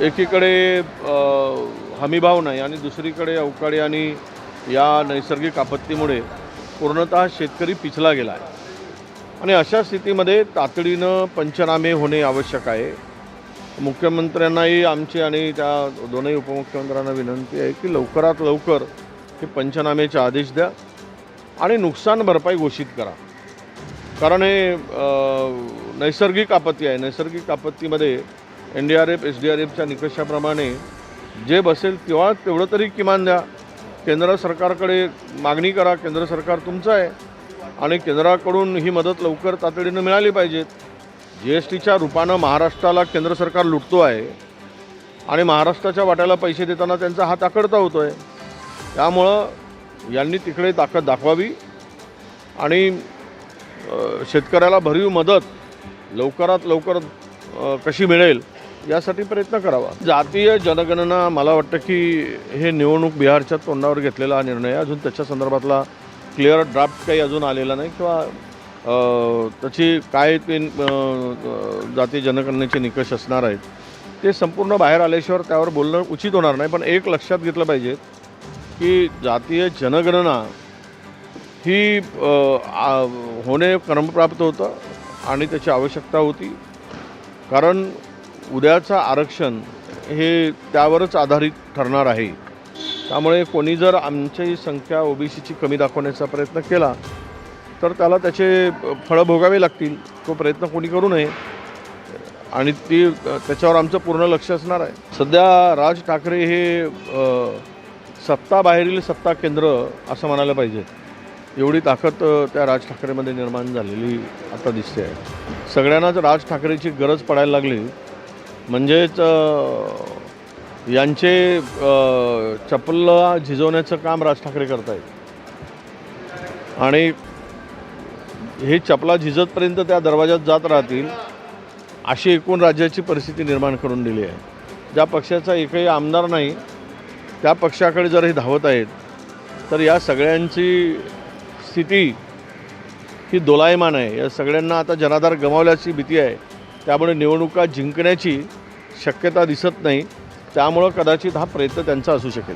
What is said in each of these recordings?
एकीकडे हमीभाव नाही आणि दुसरीकडे अवकाळी आणि या नैसर्गिक आपत्तीमुळे पूर्णतः शेतकरी पिछला गेला आहे आणि अशा स्थितीमध्ये तातडीनं पंचनामे होणे आवश्यक आहे. मुख्यमंत्र्यांनाही आमची आणि त्या दोनही उपमुख्यमंत्र्यांना विनंती आहे की लवकरात लवकर हे पंचनामेचे आदेश द्या आणि नुकसान भरपाई घोषित करा. कारण हे नैसर्गिक आपत्ती आहे. नैसर्गिक आपत्तीमध्ये NDRF SDRFच्या निकषाप्रमाणे जे बसेल तेव्हा तेवढं तरी किमान द्या. केंद्र सरकारकडे मागणी करा. केंद्र सरकार तुमचं आहे आणि केंद्राकडून ही मदत लवकर तातडीनं मिळाली पाहिजे. GSTच्या रूपानं महाराष्ट्राला केंद्र सरकार लुटतो आहे आणि महाराष्ट्राच्या वाट्याला पैसे देताना त्यांचा हात आकडता होतो आहे. त्यामुळं यांनी तिकडे ताकद दाखवावी आणि शेतकऱ्याला भरीव मदत लवकरात लवकर कशी मिळेल यासाठी प्रयत्न करावा. जातीय जनगणना मला वाटतं की हे निवडणूक बिहारच्या तोंडावर घेतलेला हा निर्णय आहे. अजून त्याच्या संदर्भातला क्लिअर ड्राफ्ट काही अजून आलेला नाही किंवा त्याची काय ते जातीय जनगणनेचे निकष असणार आहेत ते संपूर्ण बाहेर आल्याशिवाय त्यावर बोलणं उचित होणार नाही. पण एक लक्षात घेतलं पाहिजे की जातीय जनगणना ही होणे क्रमप्राप्त होतं आणि त्याची आवश्यकता होती. कारण उद्याचं आरक्षण हे त्यावरच आधारित ठरणार आहे. त्यामुळे कोणी जर आमची संख्या OBCची कमी दाखवण्याचा प्रयत्न केला तर त्याला त्याचे फळं भोगावे लागतील. तो प्रयत्न कोणी करू नये आणि त्याच्यावर आमचं पूर्ण लक्ष असणार आहे. सध्या राज ठाकरे हे सत्ताबाहेरील सत्ता केंद्र असं म्हणायला पाहिजे. एवढी ताकद त्या राज ठाकरेमध्ये निर्माण झालेली आता दिसते आहे. सगळ्यांनाच राज ठाकरेची गरज पडायला लागली म्हणजेच यांचे चपला झिजवण्याचं काम राज ठाकरे करत आहेत आणि हे चपला झिजतपर्यंत त्या दरवाजात जात राहतील अशी एकूण राज्याची परिस्थिती निर्माण करून दिली आहे. ज्या पक्षाचा एकही आमदार नाही त्या पक्षाकडे जर हे धावत आहेत तर या सगळ्यांची स्थिती ही दोलायमान आहे. या सगळ्यांना आता जनाधार गमावल्याची भीती आहे. त्यामुळे निवडणुका जिंकण्याची शक्यता दिसत नाही. त्यामुळं कदाचित हा प्रयत्न त्यांचा असू शकेल.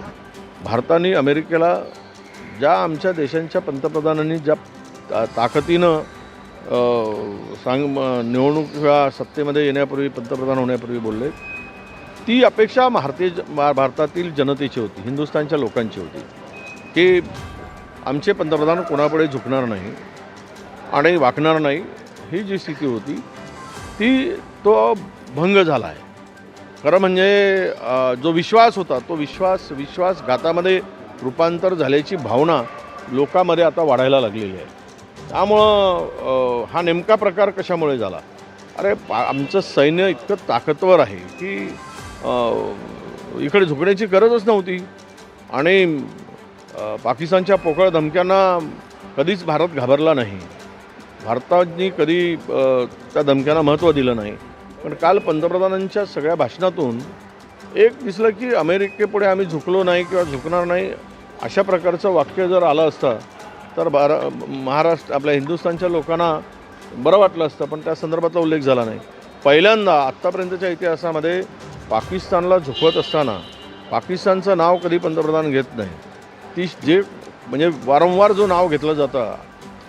भारताने अमेरिकेला ज्या आमच्या देशांच्या पंतप्रधानांनी ज्या ताकदीनं निवडणुका सत्तेमध्ये येण्यापूर्वी पंतप्रधान होण्यापूर्वी बोलले ती अपेक्षा भारतातील जनतेची होती, हिंदुस्थानच्या लोकांची होती की आमचे पंतप्रधान कोणापुढे झुकणार नाही आणि वाकणार नाही. ही जी स्थिती होती तो भंग झाला आहे. खरं म्हणजे जो विश्वास होता तो विश्वासघातामध्ये रूपांतर झाल्याची भावना लोकांमध्ये आता वाढायला लागलेली आहे. त्यामुळं हा नेमका प्रकार कशामुळे झाला? अरे आमचं सैन्य इतकं ताकदवर आहे की इकडे झुकण्याची गरजच नव्हती आणि पाकिस्तानच्या पोकळ धमक्यांना कधीच भारत घाबरला नाही. भारताने कधी त्या धमक्यांना महत्त्व दिलं नाही. पण काल पंतप्रधानांच्या सगळ्या भाषणातून एक दिसलं की अमेरिकेपुढे आम्ही झुकलो नाही किंवा झुकणार नाही अशा प्रकारचं वाक्य जर आलं असतं तर महाराष्ट्र आपल्या हिंदुस्थानच्या लोकांना बरं वाटलं असतं. पण त्या संदर्भातला उल्लेख झाला नाही. पहिल्यांदा आत्तापर्यंतच्या इतिहासामध्ये पाकिस्तानला झुकवत असताना पाकिस्तानचं नाव कधी पंतप्रधान घेत नाही. जे म्हणजे वारंवार जो नाव घेतलं जातं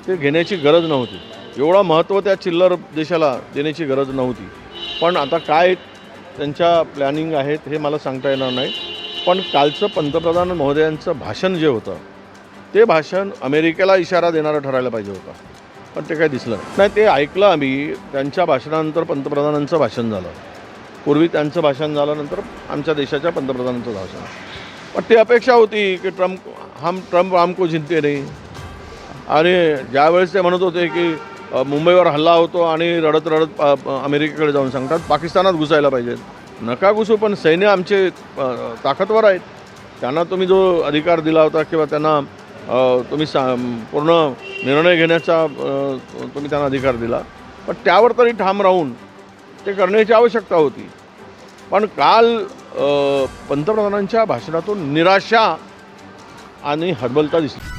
ते घेण्याची गरज नव्हती. एवढा महत्त्व त्या चिल्लर देशाला देण्याची गरज नव्हती. पण आता काय त्यांच्या प्लॅनिंग आहेत हे मला सांगता येणार नाही. पण कालचं पंतप्रधान महोदयांचं भाषण जे होतं ते भाषण अमेरिकेला इशारा देणारं ठरायला पाहिजे होतं. पण ते काही दिसलं नाही. ते ऐकलं आम्ही. त्यांच्या भाषणानंतर पंतप्रधानांचं भाषण झालं. पूर्वी त्यांचं भाषण झाल्यानंतर आमच्या देशाच्या पंतप्रधानांचं भाषण. पण ती अपेक्षा होती की ट्रम्प हमको जिंकते नाही. आणि ज्यावेळेस ते म्हणत होते की मुंबईवर हल्ला होतो आणि रडत रडत अमेरिकेकडे जाऊन सांगतात पाकिस्तानात घुसायला पाहिजेत. नका घुसू पण सैन्य आमचे ताकदवर आहेत. त्यांना तुम्ही जो अधिकार दिला होता किंवा त्यांना तुम्ही पूर्ण निर्णय घेण्याचा तुम्ही त्यांना अधिकार दिला पण त्यावर तरी ठाम राहून ते करण्याची आवश्यकता होती. पण काल पंतप्रधानांच्या भाषणातून निराशा आणि हतबलता दिसली.